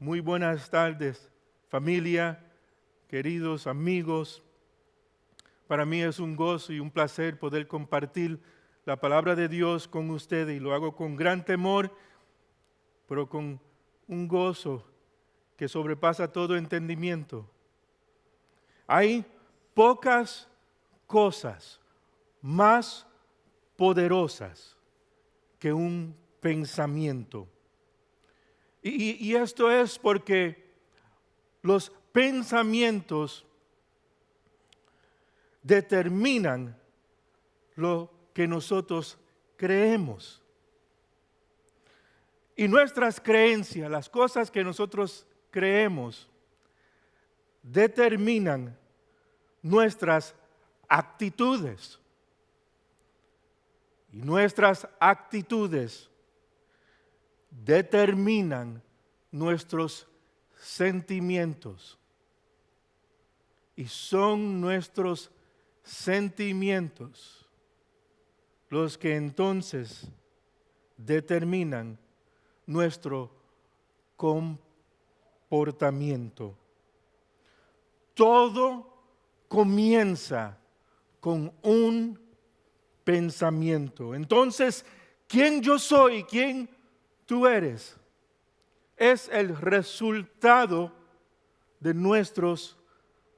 Muy buenas tardes, familia, queridos amigos. Para mí es un gozo y un placer poder compartir la palabra de Dios con ustedes, y lo hago con gran temor, pero con un gozo que sobrepasa todo entendimiento. Hay pocas cosas más poderosas que un pensamiento. Y esto es porque los pensamientos determinan lo que nosotros creemos. Y nuestras creencias, las cosas que nosotros creemos, determinan nuestras actitudes. Y nuestras actitudes determinan nuestros sentimientos. Y son nuestros sentimientos los que entonces determinan nuestro comportamiento. Todo comienza con un pensamiento. Entonces, ¿quién yo soy? ¿Quién tú eres? Es el resultado de nuestros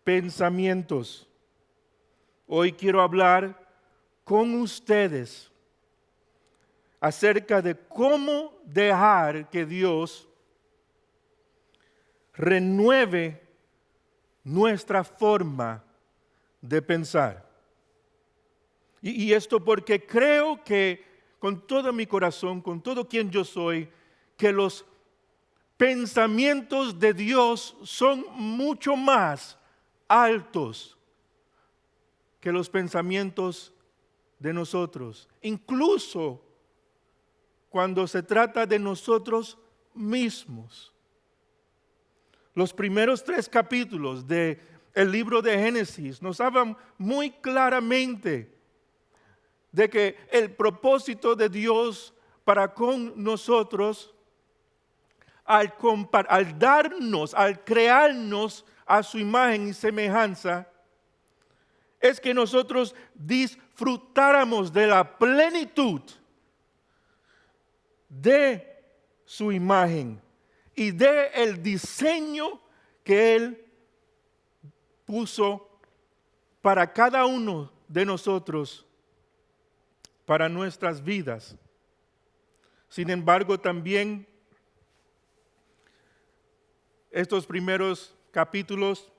pensamientos. Hoy quiero hablar con ustedes acerca de cómo dejar que Dios renueve nuestra forma de pensar. Y esto porque creo que con todo mi corazón, con todo quien yo soy, que los pensamientos de Dios son mucho más altos que los pensamientos de nosotros, incluso cuando se trata de nosotros mismos. Los primeros 3 capítulos del libro de Génesis nos hablan muy claramente de que el propósito de Dios para con nosotros, al darnos, al crearnos a su imagen y semejanza, es que nosotros disfrutáramos de la plenitud de su imagen y de el diseño que Él puso para cada uno de nosotros, para nuestras vidas. Sin embargo, también estos primeros capítulos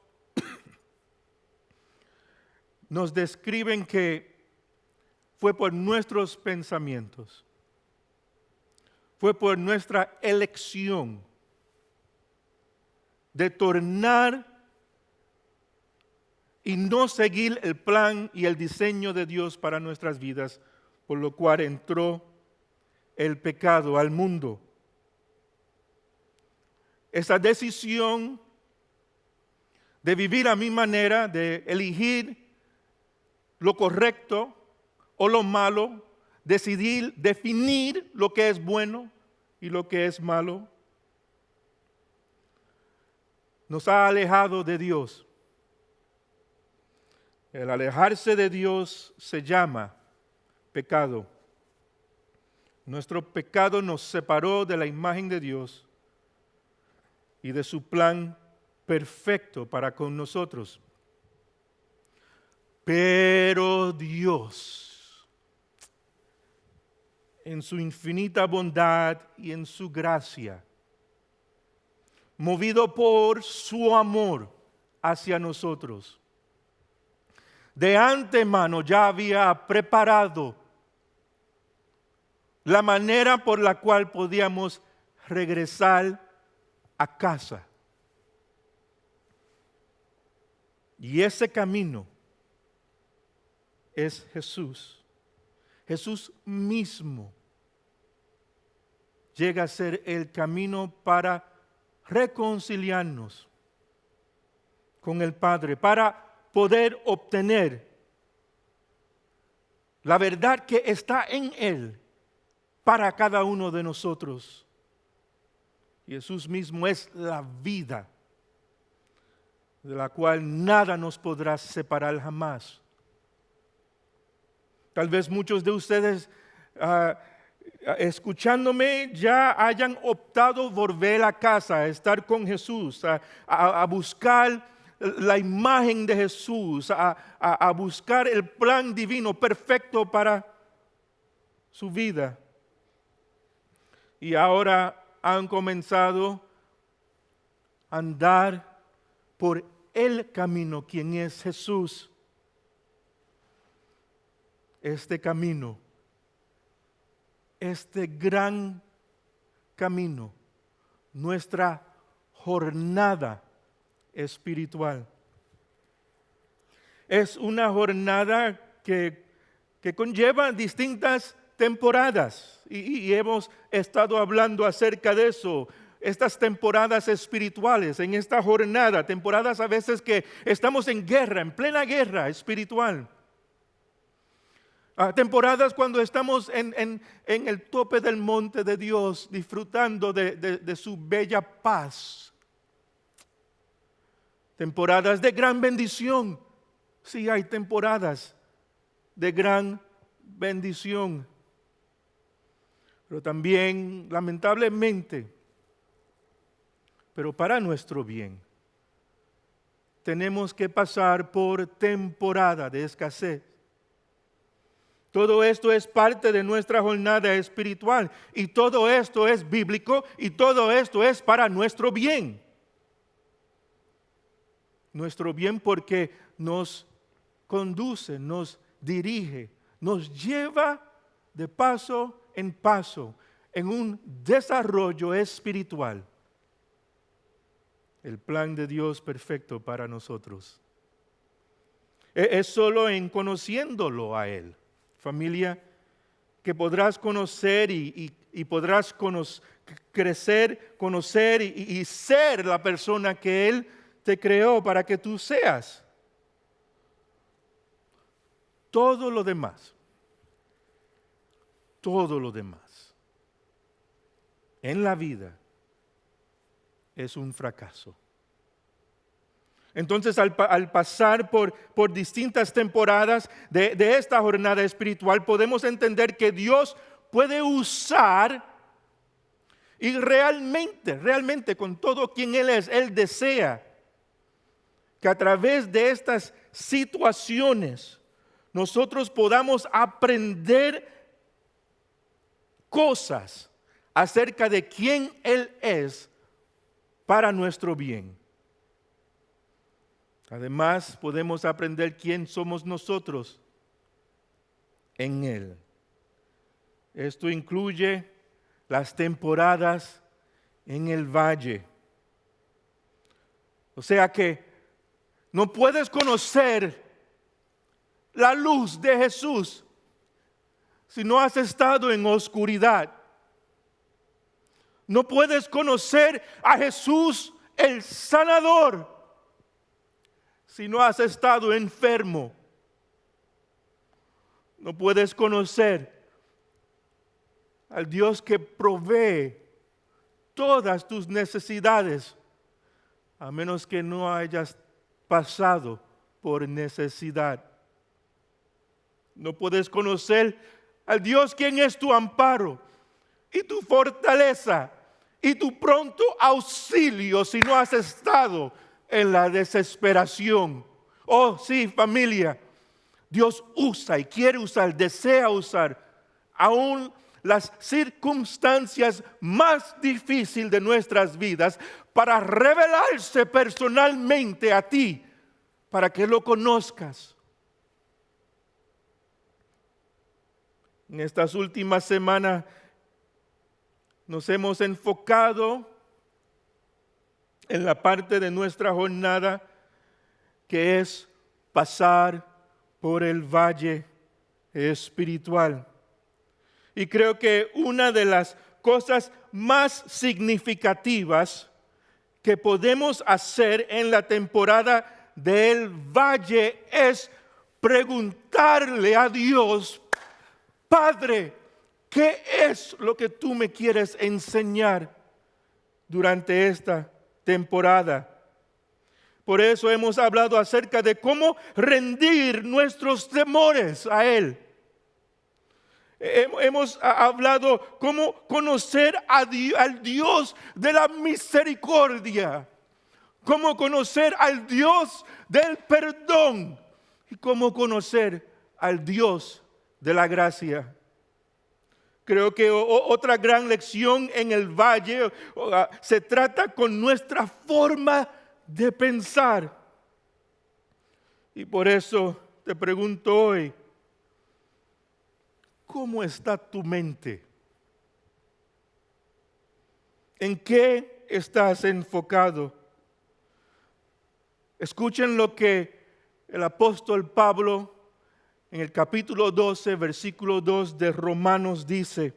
nos describen que fue por nuestros pensamientos, fue por nuestra elección de tornar y no seguir el plan y el diseño de Dios para nuestras vidas, por lo cual entró el pecado al mundo. Esa decisión de vivir a mi manera, de elegir lo correcto o lo malo, definir lo que es bueno y lo que es malo, nos ha alejado de Dios. El alejarse de Dios se llama pecado. Nuestro pecado nos separó de la imagen de Dios y de su plan perfecto para con nosotros. Pero Dios, en su infinita bondad y en su gracia, movido por su amor hacia nosotros, de antemano ya había preparado la manera por la cual podíamos regresar a casa. Y ese camino es Jesús. Jesús mismo llega a ser el camino para reconciliarnos con el Padre, para poder obtener la verdad que está en Él para cada uno de nosotros. Jesús mismo es la vida, de la cual nada nos podrá separar jamás. Tal vez muchos de ustedes escuchándome ya hayan optado por volver a casa, a estar con Jesús, a buscar la imagen de Jesús, a buscar el plan divino perfecto para su vida. Y ahora han comenzado a andar por el camino, quien es Jesús. Este camino, este gran camino, nuestra jornada espiritual. Es una jornada que conlleva distintas temporadas y hemos estado hablando acerca de eso. Estas temporadas espirituales, en esta jornada, temporadas a veces que estamos en guerra, en plena guerra espiritual. Temporadas cuando estamos en el tope del monte de Dios, disfrutando de su bella paz. Temporadas de gran bendición. Sí, hay temporadas de gran bendición. Pero también, lamentablemente, pero para nuestro bien, tenemos que pasar por temporada de escasez. Todo esto es parte de nuestra jornada espiritual y todo esto es bíblico y todo esto es para nuestro bien. Nuestro bien porque nos conduce, nos dirige, nos lleva de paso en paso en un desarrollo espiritual. El plan de Dios perfecto para nosotros. Es solo en conociéndolo a Él, familia, que podrás conocer y podrás crecer, conocer y ser la persona que Él te creó para que tú seas. Todo lo demás en la vida es un fracaso. Entonces, al pasar por distintas temporadas de esta jornada espiritual, podemos entender que Dios puede usar y realmente con todo quien Él es, Él desea que a través de estas situaciones nosotros podamos aprender cosas acerca de quién Él es para nuestro bien. Además, podemos aprender quién somos nosotros en Él. Esto incluye las temporadas en el valle. O sea que no puedes conocer la luz de Jesús si no has estado en oscuridad. No puedes conocer a Jesús el sanador si no has estado enfermo. No puedes conocer al Dios que provee todas tus necesidades a menos que no hayas pasado por necesidad. No puedes conocer al Dios quien es tu amparo y tu fortaleza y tu pronto auxilio si no has estado en la desesperación. Oh, sí, familia, Dios usa y quiere usar, desea usar aún las circunstancias más difíciles de nuestras vidas para revelarse personalmente a ti, para que lo conozcas. En estas últimas semanas nos hemos enfocado en la parte de nuestra jornada que es pasar por el valle espiritual. Y creo que una de las cosas más significativas que podemos hacer en la temporada del valle es preguntarle a Dios: Padre, ¿qué es lo que tú me quieres enseñar durante esta temporada. Por eso hemos hablado acerca de cómo rendir nuestros temores a Él. Hemos hablado cómo conocer al Dios de la misericordia, cómo conocer al Dios del perdón y cómo conocer al Dios de la gracia. Creo que otra gran lección en el valle se trata con nuestra forma de pensar. Y por eso te pregunto hoy, ¿cómo está tu mente? ¿En qué estás enfocado? Escuchen lo que el apóstol Pablo en el capítulo 12, versículo 2 de Romanos dice: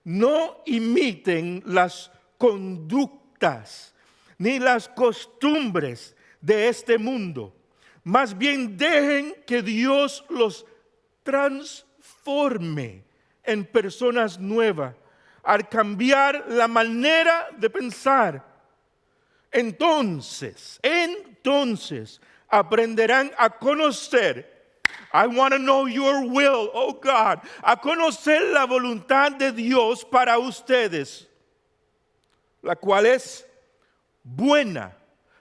no imiten las conductas ni las costumbres de este mundo, más bien dejen que Dios los transforme en personas nuevas al cambiar la manera de pensar. Entonces aprenderán a conocer. I want to know your will, oh God. A conocer la voluntad de Dios para ustedes, la cual es buena,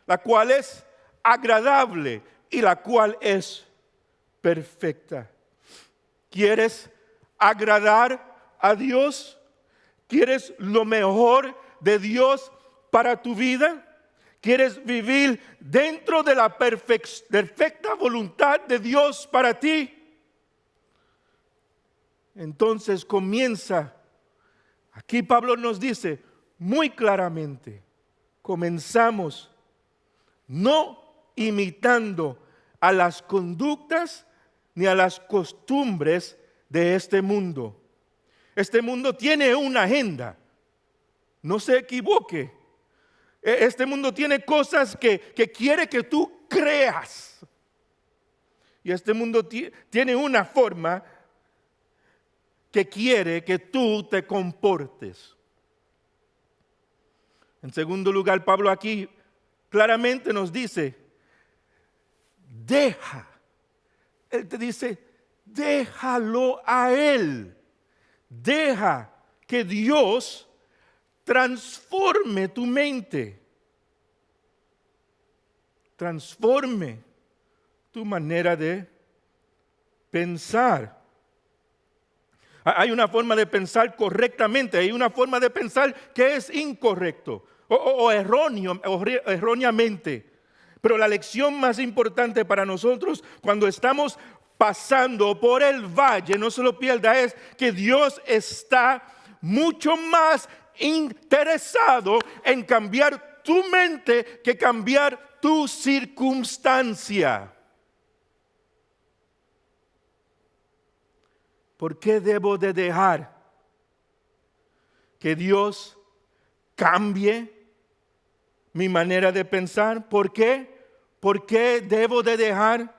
la cual es agradable y la cual es perfecta. ¿Quieres agradar a Dios? ¿Quieres lo mejor de Dios para tu vida? ¿Quieres vivir dentro de la perfecta voluntad de Dios para ti? Entonces comienza. Aquí Pablo nos dice muy claramente, comenzamos no imitando a las conductas ni a las costumbres de este mundo. Este mundo tiene una agenda, no se equivoque. Este mundo tiene cosas que quiere que tú creas. Y este mundo tiene una forma que quiere que tú te comportes. En segundo lugar, Pablo aquí claramente nos dice, Él te dice, déjalo a Él. Deja que Dios transforme tu mente, transforme tu manera de pensar. Hay una forma de pensar correctamente, hay una forma de pensar que es incorrecto o erróneamente. Pero la lección más importante para nosotros cuando estamos pasando por el valle, no se lo pierda, es que Dios está mucho más interesado en cambiar tu mente que cambiar tu circunstancia. ¿Por qué debo de dejar que Dios cambie mi manera de pensar? ¿Por qué? ¿Por qué debo de dejar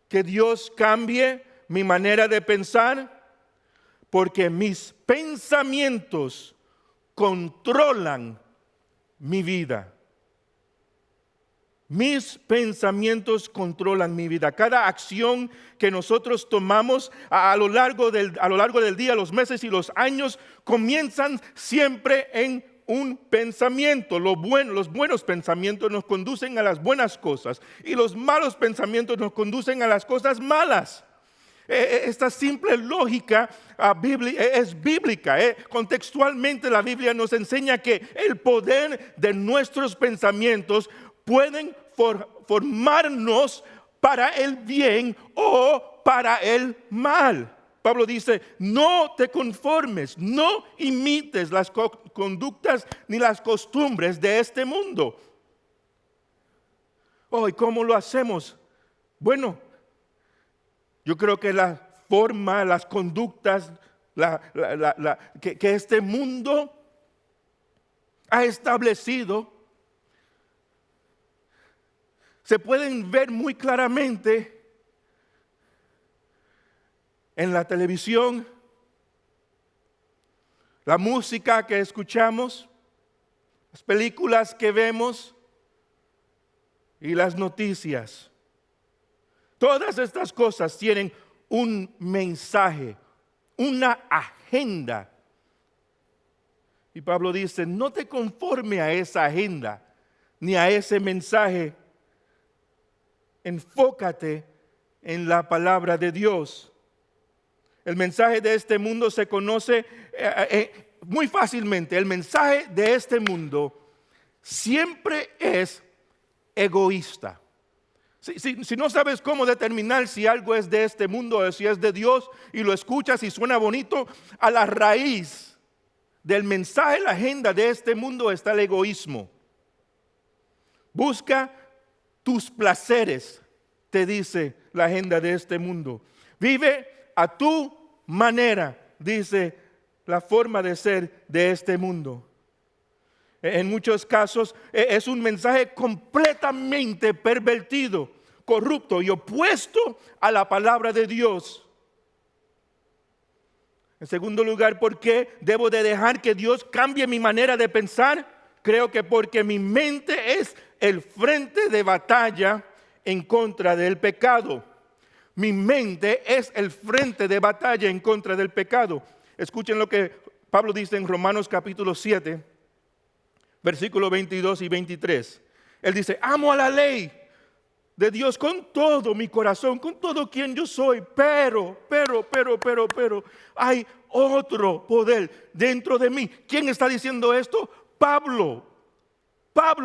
que Dios cambie mi manera de pensar? Porque mis pensamientos controlan mi vida. Mis pensamientos controlan mi vida. Cada acción que nosotros tomamos a lo largo del día, los meses y los años, comienzan siempre en un pensamiento. Los buenos pensamientos nos conducen a las buenas cosas y los malos pensamientos nos conducen a las cosas malas. Esta simple lógica es bíblica. Contextualmente la Biblia nos enseña que el poder de nuestros pensamientos pueden formarnos para el bien o para el mal. Pablo dice, no te conformes, no imites las conductas ni las costumbres de este mundo. ¿Y cómo lo hacemos? Bueno, yo creo que la forma, las conductas que este mundo ha establecido se pueden ver muy claramente en la televisión, la música que escuchamos, las películas que vemos y las noticias. Todas estas cosas tienen un mensaje, una agenda. Y Pablo dice, no te conforme a esa agenda, ni a ese mensaje. Enfócate en la palabra de Dios. El mensaje de este mundo se conoce muy fácilmente. El mensaje de este mundo siempre es egoísta. Si no sabes cómo determinar si algo es de este mundo o si es de Dios y lo escuchas y suena bonito, a la raíz del mensaje, la agenda de este mundo está el egoísmo. Busca tus placeres, te dice la agenda de este mundo. Vive a tu manera, dice la forma de ser de este mundo. En muchos casos es un mensaje completamente pervertido, corrupto y opuesto a la palabra de Dios. En segundo lugar, ¿por qué debo de dejar que Dios cambie mi manera de pensar? Creo que porque mi mente es el frente de batalla en contra del pecado. Mi mente es el frente de batalla en contra del pecado. Escuchen lo que Pablo dice en Romanos capítulo 7, versículos 22 y 23. Él dice, amo a la ley de Dios con todo mi corazón, con todo quien yo soy, pero, hay otro poder dentro de mí. ¿Quién está diciendo esto? Pablo,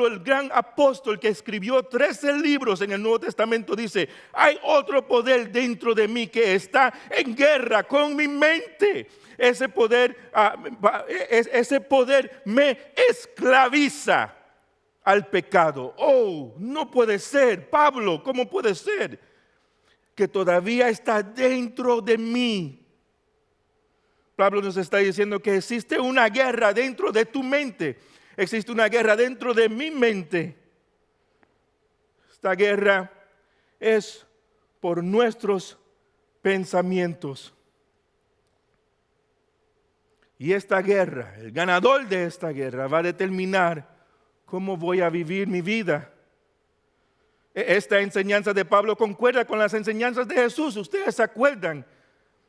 el gran apóstol que escribió 13 libros en el Nuevo Testamento, dice, hay otro poder dentro de mí que está en guerra con mi mente. Ese poder me esclaviza al pecado. Oh, no puede ser, Pablo, ¿cómo puede ser que todavía está dentro de mí? Pablo nos está diciendo que existe una guerra dentro de tu mente. Existe una guerra dentro de mi mente. Esta guerra es por nuestros pensamientos. Y esta guerra, el ganador de esta guerra va a determinar cómo voy a vivir mi vida. Esta enseñanza de Pablo concuerda con las enseñanzas de Jesús. Ustedes se acuerdan.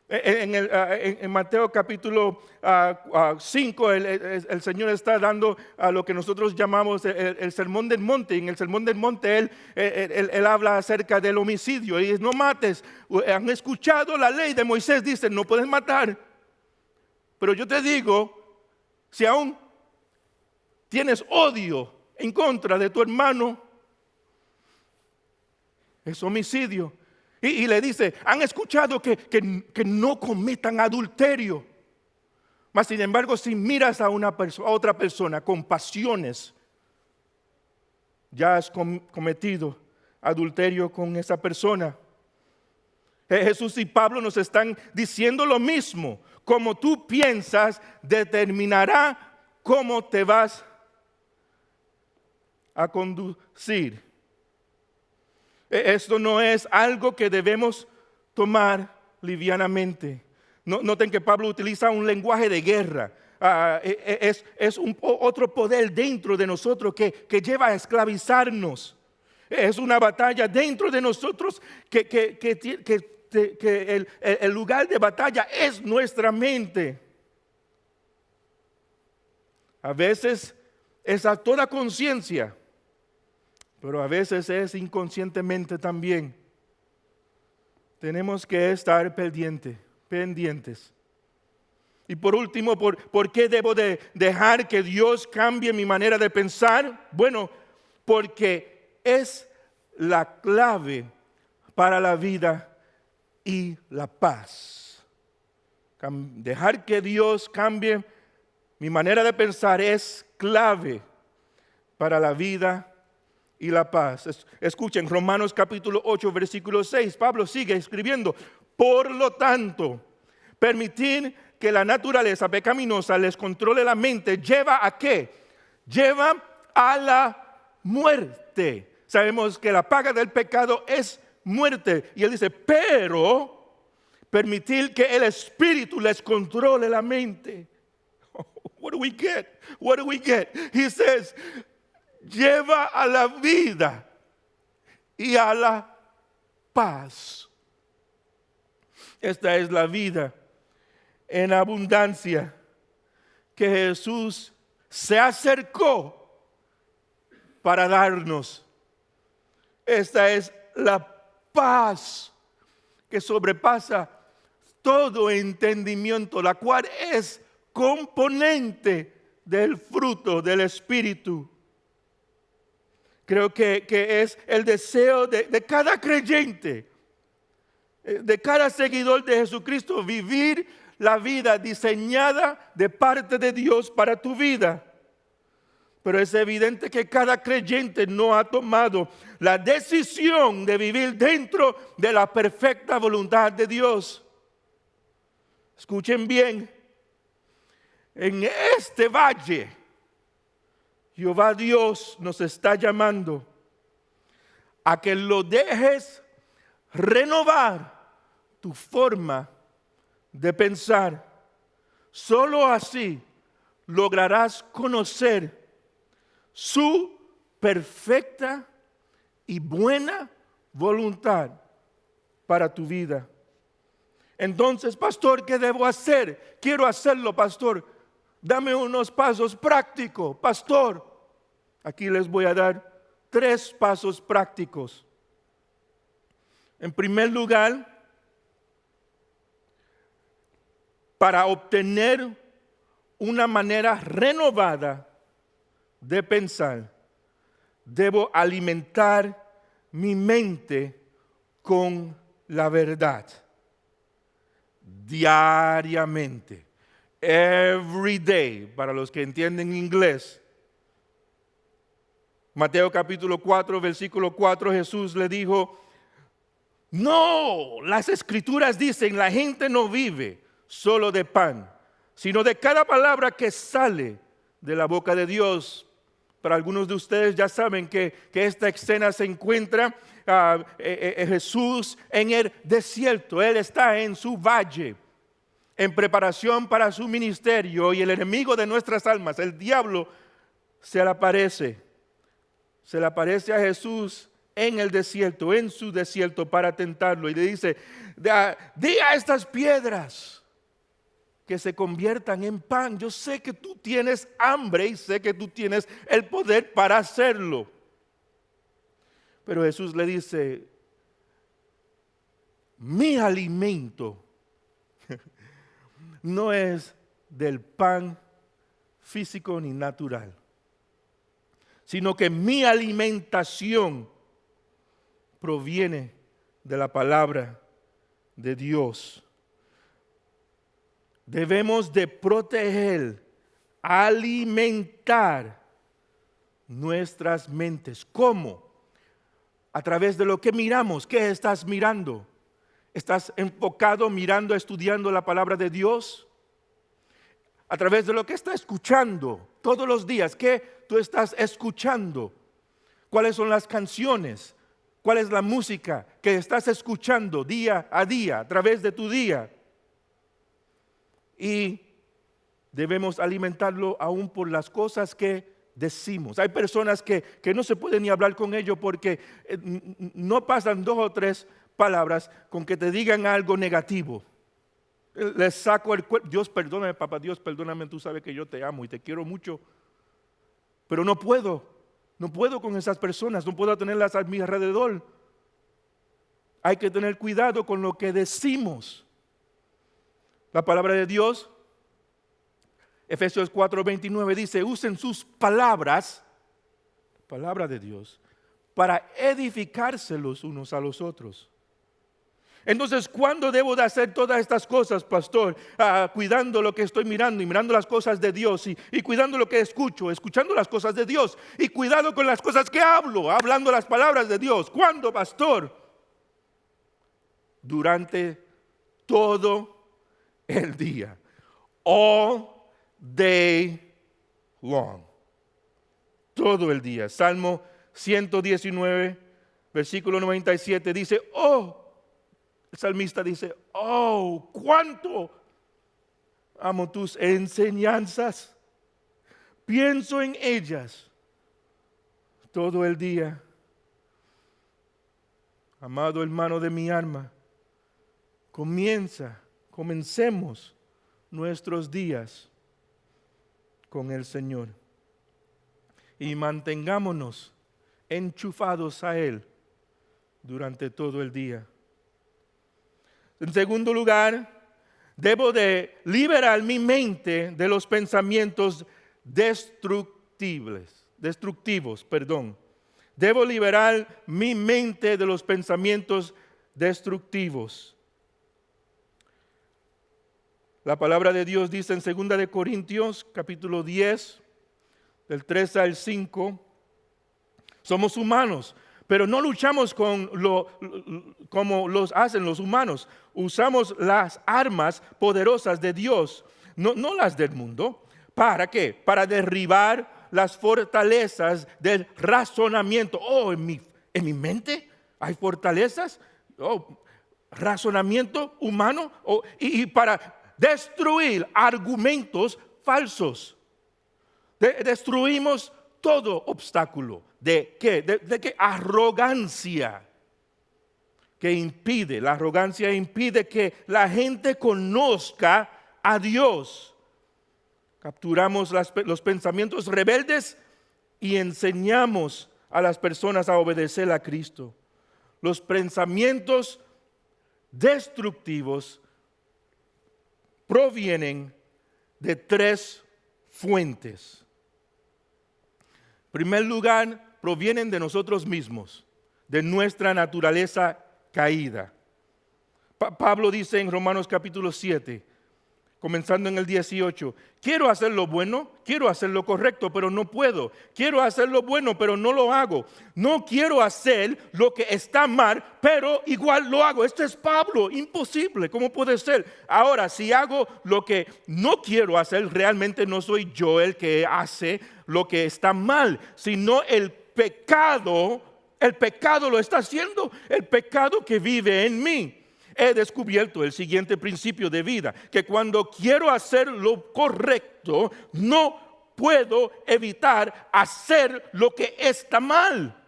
En Mateo capítulo 5 el Señor está dando a lo que nosotros llamamos el sermón del monte. En el sermón del monte él habla acerca del homicidio y dice, no mates. Han escuchado la ley de Moisés, dice, no puedes matar. Pero yo te digo, si aún tienes odio en contra de tu hermano, es homicidio. Y le dice, han escuchado que no cometan adulterio. Mas sin embargo, si miras a otra persona con pasiones, ya has cometido adulterio con esa persona. Jesús y Pablo nos están diciendo lo mismo. Como tú piensas, determinará cómo te vas a conducir. Esto no es algo que debemos tomar livianamente. Noten que Pablo utiliza un lenguaje de guerra. Es otro poder dentro de nosotros que lleva a esclavizarnos. Es una batalla dentro de nosotros que el lugar de batalla es nuestra mente. A veces es a toda conciencia, pero a veces es inconscientemente también. Tenemos que estar pendientes. Y por último, ¿por qué debo de dejar que Dios cambie mi manera de pensar? Bueno, porque es la clave para la vida y la paz. Dejar que Dios cambie mi manera de pensar es clave para la vida y la paz. Escuchen, Romanos capítulo 8, versículo 6. Pablo sigue escribiendo. Por lo tanto, permitir que la naturaleza pecaminosa les controle la mente, ¿lleva a qué? Lleva a la muerte. Sabemos que la paga del pecado es muerte. Y él dice, pero permitir que el Espíritu les controle la mente. what do we get? What do we get? He says, lleva a la vida y a la paz. Esta es la vida en abundancia que Jesús se acercó para darnos. Esta es la paz que sobrepasa todo entendimiento, la cual es componente del fruto del Espíritu. Creo que es el deseo de cada creyente, de cada seguidor de Jesucristo, vivir la vida diseñada de parte de Dios para tu vida. Pero es evidente que cada creyente no ha tomado la decisión de vivir dentro de la perfecta voluntad de Dios. Escuchen bien, en este valle, Jehová Dios nos está llamando a que lo dejes renovar tu forma de pensar. Solo así lograrás conocer su perfecta y buena voluntad para tu vida. Entonces, pastor, ¿qué debo hacer? Quiero hacerlo, pastor. Dame unos pasos prácticos, pastor. Aquí les voy a dar 3 pasos prácticos. En primer lugar, para obtener una manera renovada de pensar, debo alimentar mi mente con la verdad. Diariamente. Every day, para los que entienden inglés. Mateo capítulo 4, versículo 4, Jesús le dijo, no, las escrituras dicen, la gente no vive solo de pan, sino de cada palabra que sale de la boca de Dios. Para algunos de ustedes ya saben que esta escena se encuentra Jesús en el desierto. Él está en su valle, en preparación para su ministerio, y el enemigo de nuestras almas, el diablo, se le aparece a Jesús en el desierto, en su desierto, para tentarlo, y le dice, di a estas piedras que se conviertan en pan. Yo sé que tú tienes hambre y sé que tú tienes el poder para hacerlo. Pero Jesús le dice, mi alimento no es del pan físico ni natural, sino que mi alimentación proviene de la palabra de Dios. Debemos de proteger, alimentar nuestras mentes. ¿Cómo? A través de lo que miramos. ¿Qué estás mirando? ¿Estás enfocado mirando, estudiando la palabra de Dios? A través de lo que estás escuchando todos los días. ¿Qué tú estás escuchando? ¿Cuáles son las canciones? ¿Cuál es la música que estás escuchando día a día, a través de tu día? Y debemos alimentarlo aún por las cosas que decimos. Hay personas que no se puede ni hablar con ellos porque no pasan 2 o 3 palabras con que te digan algo negativo. Les saco el cuerpo. Dios perdóname, papá, Dios perdóname, tú sabes que yo te amo y te quiero mucho. Pero no puedo con esas personas, no puedo tenerlas a mi alrededor. Hay que tener cuidado con lo que decimos. La palabra de Dios, Efesios 4:29 dice, usen sus palabras, palabra de Dios, para edificarse los unos a los otros. Entonces, ¿cuándo debo de hacer todas estas cosas, pastor? Cuidando lo que estoy mirando y mirando las cosas de Dios y cuidando lo que escucho, escuchando las cosas de Dios y cuidado con las cosas que hablo, hablando las palabras de Dios. ¿Cuándo, pastor? Durante todo el día. All day long. Todo el día. Salmo 119, versículo 97 dice, el salmista dice, cuánto amo tus enseñanzas. Pienso en ellas todo el día. Amado hermano de mi alma, comencemos nuestros días con el Señor y mantengámonos enchufados a Él durante todo el día. En segundo lugar, debo de liberar mi mente de los pensamientos destructivos. Debo liberar mi mente de los pensamientos destructivos. La palabra de Dios dice en 2 de Corintios, capítulo 10, del 3 al 5, somos humanos, pero no luchamos como los hacen los humanos. Usamos las armas poderosas de Dios, no las del mundo. ¿Para qué? Para derribar las fortalezas del razonamiento. En mi mente hay fortalezas. Razonamiento humano. Y para destruir argumentos falsos. Destruimos todo obstáculo. ¿De qué? ¿De qué? Arrogancia. La arrogancia impide que la gente conozca a Dios. Capturamos los pensamientos rebeldes y enseñamos a las personas a obedecer a Cristo. Los pensamientos destructivos provienen de 3 fuentes. En primer lugar, provienen de nosotros mismos, de nuestra naturaleza caída. Pablo dice en Romanos capítulo 7, comenzando en el 18, quiero hacer lo bueno, quiero hacer lo correcto, pero no puedo. Quiero hacer lo bueno, pero no lo hago. No quiero hacer lo que está mal, pero igual lo hago. Este es Pablo, imposible, ¿cómo puede ser? Ahora, si hago lo que no quiero hacer, realmente no soy yo el que hace lo que está mal, sino el pecado lo está haciendo, el pecado que vive en mí. He descubierto el siguiente principio de vida, que cuando quiero hacer lo correcto, no puedo evitar hacer lo que está mal.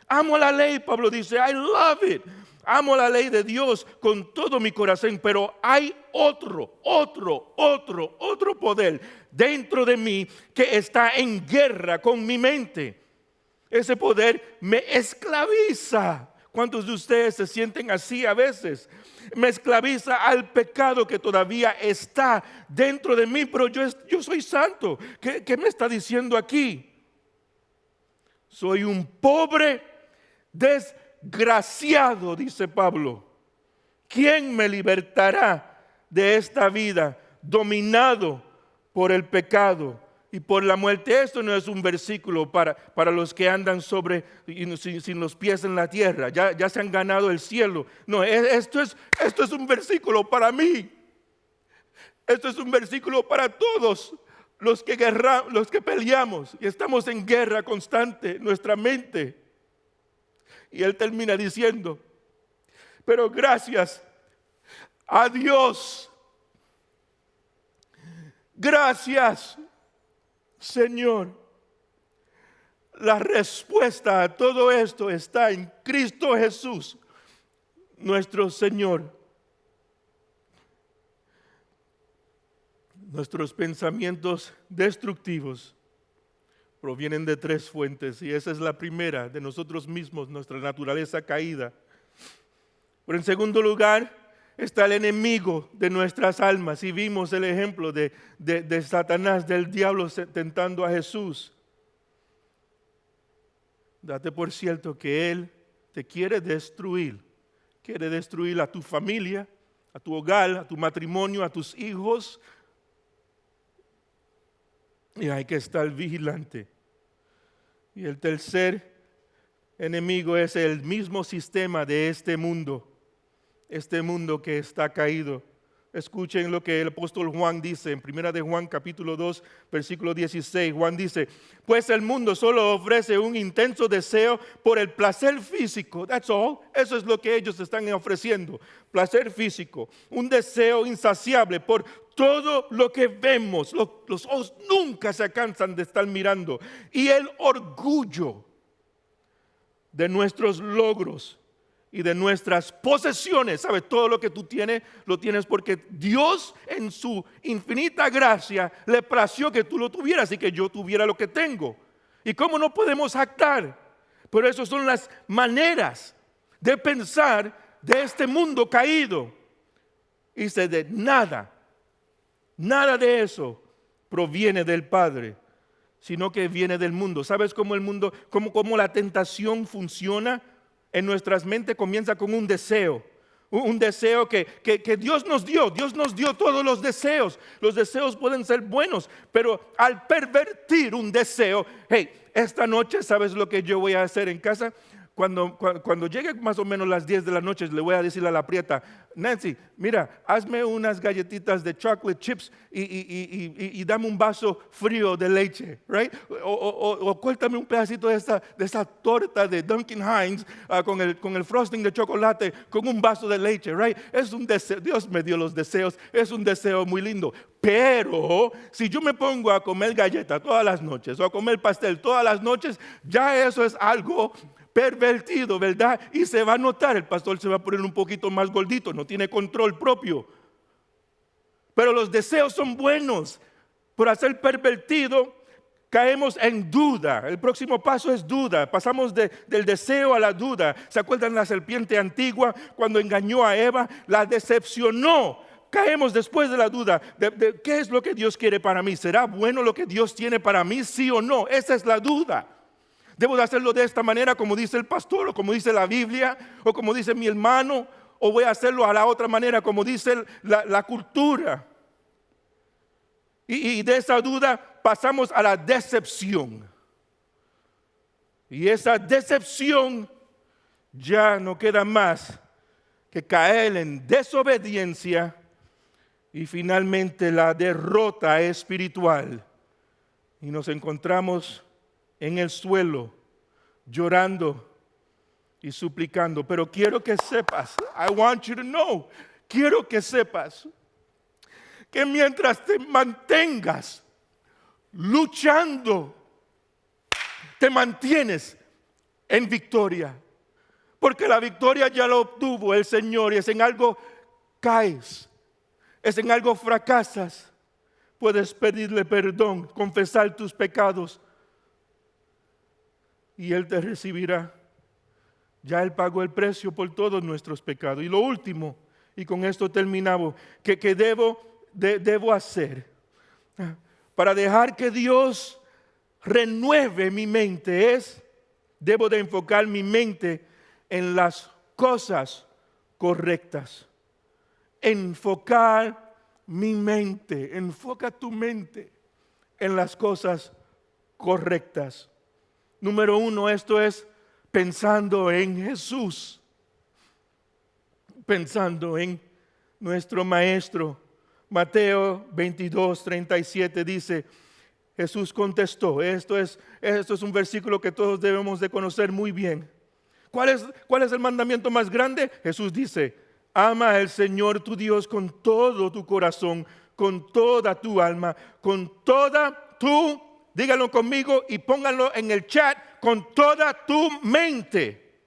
Amo la ley, Pablo dice, I love it. Amo la ley de Dios con todo mi corazón, pero hay otro poder dentro de mí que está en guerra con mi mente. Ese poder me esclaviza. ¿Cuántos de ustedes se sienten así a veces? Me esclaviza al pecado que todavía está dentro de mí, pero yo soy santo. ¿Qué me está diciendo aquí? Soy un pobre desgraciado, dice Pablo. ¿Quién me libertará de esta vida dominado por el pecado y por la muerte? Esto no es un versículo para los que andan sin los pies en la tierra, ya se han ganado el cielo. No, esto es un versículo para mí. Esto es un versículo para todos los que peleamos y estamos en guerra constante, nuestra mente. Y él termina diciendo, pero gracias a Dios, gracias Señor, la respuesta a todo esto está en Cristo Jesús, nuestro Señor. Nuestros pensamientos destructivos provienen de 3 fuentes, y esa es la primera, de nosotros mismos, nuestra naturaleza caída. Pero en segundo lugar está el enemigo de nuestras almas, y vimos el ejemplo de Satanás, del diablo tentando a Jesús. Date por cierto que él te quiere destruir a tu familia, a tu hogar, a tu matrimonio, a tus hijos, y hay que estar vigilante. Y el tercer enemigo es el mismo sistema de este mundo que está caído. Escuchen lo que el apóstol Juan dice en 1 de Juan capítulo 2 versículo 16. Juan dice, pues el mundo solo ofrece un intenso deseo por el placer físico. That's all. Eso es lo que ellos están ofreciendo. Placer físico. Un deseo insaciable por todo lo que vemos. Los ojos nunca se cansan de estar mirando. Y el orgullo de nuestros logros y de nuestras posesiones. ¿Sabes? Todo lo que tú tienes, lo tienes porque Dios en su infinita gracia le plació que tú lo tuvieras y que yo tuviera lo que tengo. ¿Y cómo no podemos jactar? Pero esas son las maneras de pensar de este mundo caído. Y dice, de nada de eso proviene del Padre, sino que viene del mundo. ¿Sabes cómo el mundo, cómo la tentación funciona en nuestras mentes? Comienza con un deseo. Un deseo que Dios nos dio. Dios nos dio todos los deseos. Los deseos pueden ser buenos, pero al pervertir un deseo, hey, esta noche, ¿sabes lo que yo voy a hacer en casa? Cuando llegue más o menos las 10 de la noche, le voy a decir a la prieta, Nancy, mira, hazme unas galletitas de chocolate chips y dame un vaso frío de leche, right? O cuéntame un pedacito de esa torta de Dunkin' Hines con el frosting de chocolate, con un vaso de leche, right? Es un deseo, Dios me dio los deseos, es un deseo muy lindo. Pero si yo me pongo a comer galleta todas las noches o a comer pastel todas las noches, ya eso es algo pervertido, ¿verdad? Y se va a notar, el pastor se va a poner un poquito más gordito, no tiene control propio. Pero los deseos son buenos. Por hacer pervertido, caemos en duda. El próximo paso es duda. Pasamos del deseo a la duda. ¿Se acuerdan la serpiente antigua cuando engañó a Eva? La decepcionó. Caemos después de la duda de qué es lo que Dios quiere para mí. ¿Será bueno lo que Dios tiene para mí? ¿Sí o no? Esa es la duda. ¿Debo de hacerlo de esta manera como dice el pastor o como dice la Biblia o como dice mi hermano? ¿O voy a hacerlo a la otra manera como dice la cultura? Y de esa duda pasamos a la decepción. Y esa decepción ya no queda más que caer en desobediencia y finalmente la derrota espiritual. Y nos encontramos en el suelo, llorando y suplicando. Pero quiero que sepas, I want you to know, quiero que sepas que mientras te mantengas luchando, te mantienes en victoria. Porque la victoria ya la obtuvo el Señor y es en algo caes, es en algo fracasas. Puedes pedirle perdón, confesar tus pecados y Él te recibirá. Ya Él pagó el precio por todos nuestros pecados. Y lo último, y con esto terminamos, que debo hacer para dejar que Dios renueve mi mente debo de enfocar mi mente en las cosas correctas. Enfocar mi mente, enfoca tu mente en las cosas correctas. Número 1, esto es pensando en Jesús, pensando en nuestro Maestro. Mateo 22:37 dice, Jesús contestó, esto es un versículo que todos debemos de conocer muy bien. ¿Cuál es el mandamiento más grande? Jesús dice, ama al Señor tu Dios con todo tu corazón, con toda tu alma, con toda tu, díganlo conmigo y pónganlo en el chat, con toda tu mente.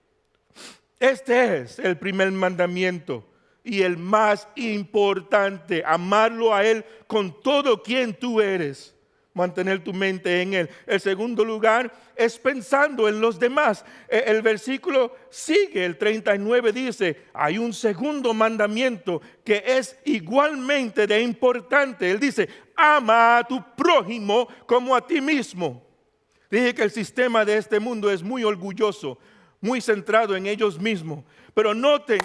Este es el primer mandamiento y el más importante, amarlo a Él con todo quien tú eres. Mantener tu mente en Él. El segundo lugar es pensando en los demás. El versículo sigue, el 39 dice, hay un segundo mandamiento que es igualmente de importante. Él dice, ama a tu prójimo como a ti mismo. Dije que el sistema de este mundo es muy orgulloso, muy centrado en ellos mismos. Pero noten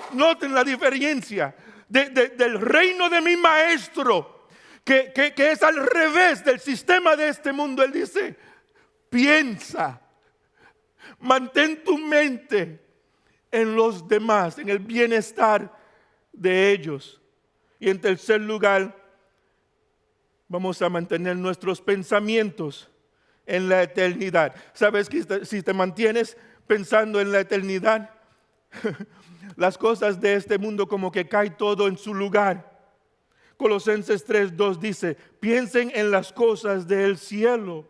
la diferencia del reino de mi maestro. Que es al revés del sistema de este mundo. Él dice, piensa, mantén tu mente en los demás, en el bienestar de ellos. Y en tercer lugar, vamos a mantener nuestros pensamientos en la eternidad. ¿Sabes que si te mantienes pensando en la eternidad, las cosas de este mundo como que cae todo en su lugar? Colosenses 3:2 dice, piensen en las cosas del cielo,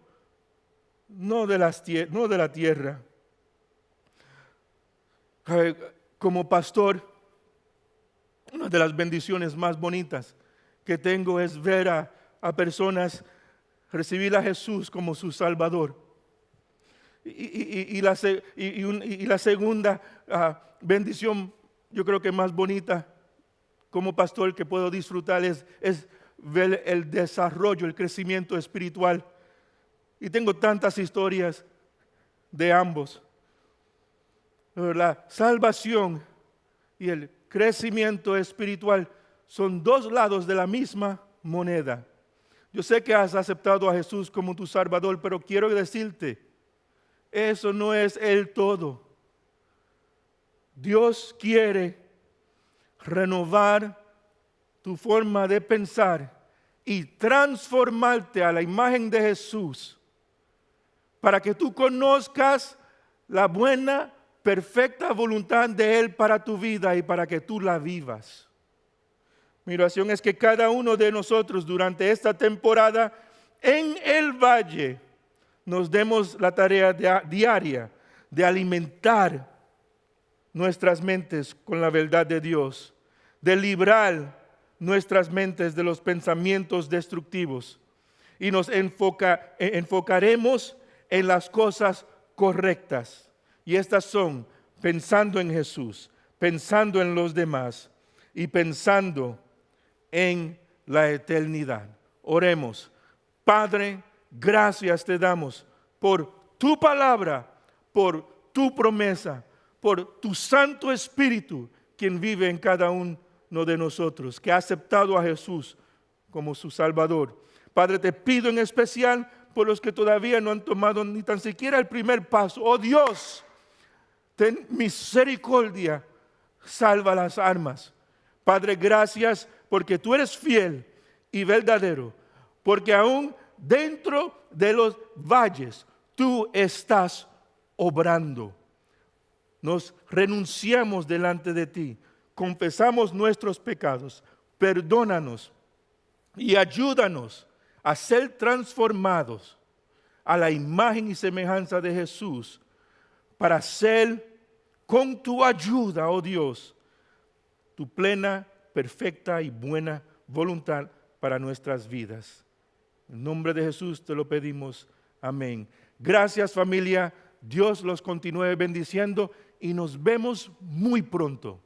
no de la tierra. Como pastor, una de las bendiciones más bonitas que tengo es ver a personas recibir a Jesús como su Salvador. Y la segunda bendición, yo creo que más bonita como pastor que puedo disfrutar es ver el desarrollo, el crecimiento espiritual. Y tengo tantas historias de ambos. La salvación y el crecimiento espiritual son dos lados de la misma moneda. Yo sé que has aceptado a Jesús como tu Salvador, pero quiero decirte, eso no es el todo. Dios quiere renovar tu forma de pensar y transformarte a la imagen de Jesús para que tú conozcas la buena, perfecta voluntad de Él para tu vida y para que tú la vivas. Mi oración es que cada uno de nosotros durante esta temporada en el valle nos demos la tarea diaria de alimentar nuestras mentes con la verdad de Dios, de librar nuestras mentes de los pensamientos destructivos y nos enfocaremos en las cosas correctas. Y estas son pensando en Jesús, pensando en los demás y pensando en la eternidad. Oremos. Padre, gracias te damos por tu palabra, por tu promesa, por tu Santo Espíritu, quien vive en cada uno de nosotros, que ha aceptado a Jesús como su Salvador. Padre, te pido en especial por los que todavía no han tomado ni tan siquiera el primer paso. Oh Dios, ten misericordia, salva las almas. Padre, gracias porque tú eres fiel y verdadero, porque aún dentro de los valles tú estás obrando. Nos renunciamos delante de ti, confesamos nuestros pecados, perdónanos y ayúdanos a ser transformados a la imagen y semejanza de Jesús para ser con tu ayuda, oh Dios, tu plena, perfecta y buena voluntad para nuestras vidas. En nombre de Jesús te lo pedimos. Amén. Gracias, familia. Dios los continúe bendiciendo y nos vemos muy pronto.